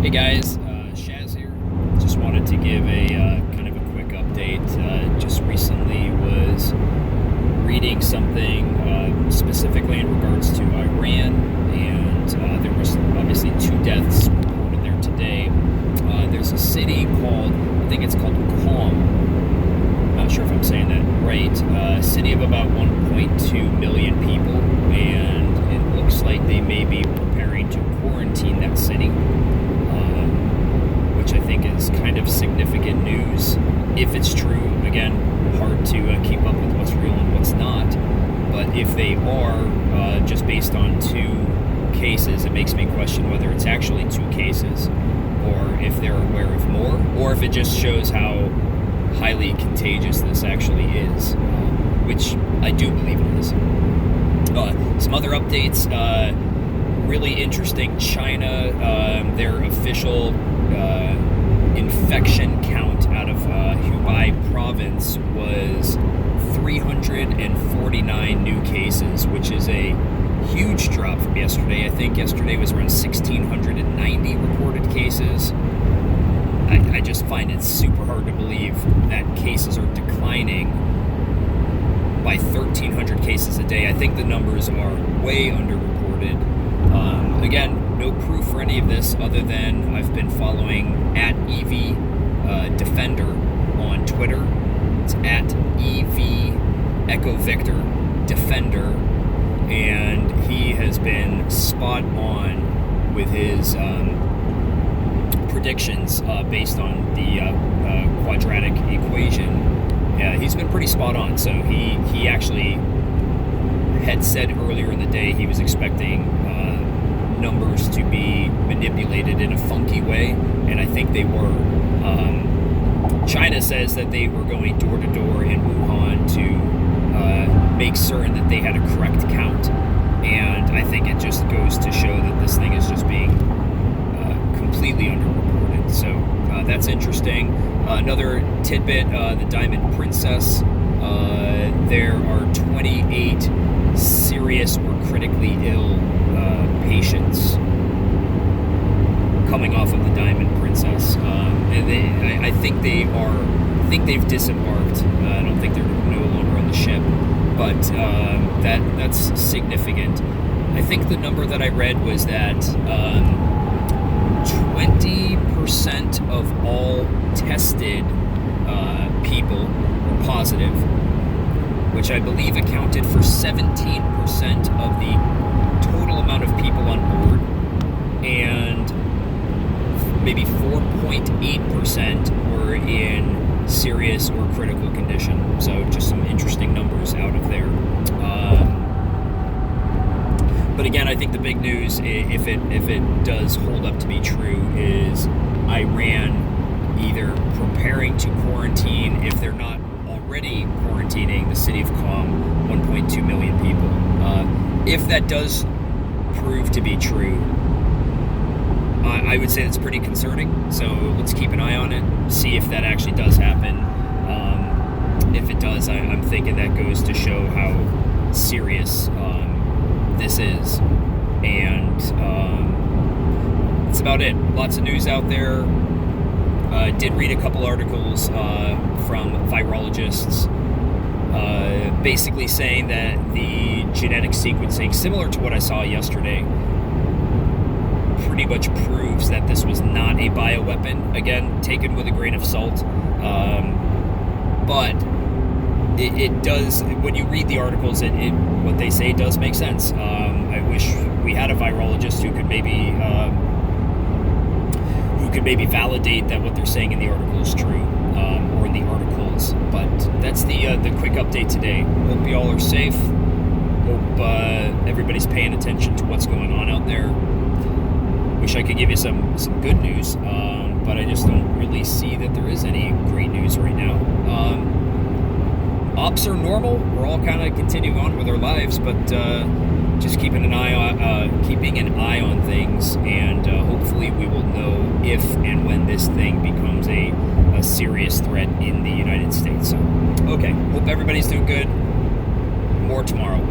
Hey guys, Shaz here. Just wanted to give a kind of a quick update. Just recently was reading something specifically in regards to Iran, and there was obviously 2 deaths reported there today. There's a city called, I think it's called Qom. Not sure if I'm saying that right. A city of about 1.2 million people, and it looks like they may be preparing to quarantine that city. Which I think is kind of significant news. If it's true, again, hard to keep up with what's real and what's not. But if they are, just based on 2 cases, it makes me question whether it's actually 2 cases, or if they're aware of more, or if it just shows how highly contagious this actually is, which I do believe it is. Some other updates. Really interesting. China, their official infection count out of Hubei province was 349 new cases, which is a huge drop from yesterday. I think yesterday was around 1,690 reported cases. I just find it super hard to believe that cases are declining by 1,300 cases a day. I think the numbers are way underreported. Again, no proof for any of this other than I've been following at EV Defender on Twitter. It's at EV Echo Victor Defender, and he has been spot on with his predictions based on the quadratic equation. He's been pretty spot on. So he actually had said earlier in the day he was expecting numbers to be manipulated in a funky way, and I think they were. China says that they were going door to door in Wuhan to make certain that they had a correct count, and I think it just goes to show that this thing is just being completely underreported. So that's interesting. Another tidbit, the Diamond Princess, there are 28 serious or critically ill patients coming off of the Diamond Princess, and I think they've disembarked. I don't think they're no longer on the ship, but that's significant. I think the number that I read was that 20% of all tested people were positive, which I believe accounted for 17% of the total amount of people on board, and maybe 4.8% were in serious or critical condition. So just some interesting numbers out of there. But again, I think the big news, if it does hold up to be true, is Iran either preparing to quarantine, if they're not already quarantining the city of Qom, 1.2 million people. If that does prove to be true, I would say that's pretty concerning. So let's keep an eye on it, see if that actually does happen. If it does, I'm thinking that goes to show how serious this is. And that's about it. Lots of news out there. I did read a couple articles from virologists basically saying that the genetic sequencing, similar to what I saw yesterday, pretty much proves that this was not a bioweapon. Again, taken with a grain of salt. But it does, when you read the articles, what they say does make sense. I wish we had a virologist who could maybe validate that what they're saying in the article is true, or in the articles. But that's the quick update today. Hope you all are safe. Hope everybody's paying attention to what's going on out there. Wish I could give you some good news, but I just don't really see that there is any great news right now. Ops are normal. We're all kind of continuing on with our lives, but just keeping an eye on things, and hopefully we will know if and when this thing becomes a serious threat in the United States. So, okay, hope everybody's doing good. More tomorrow.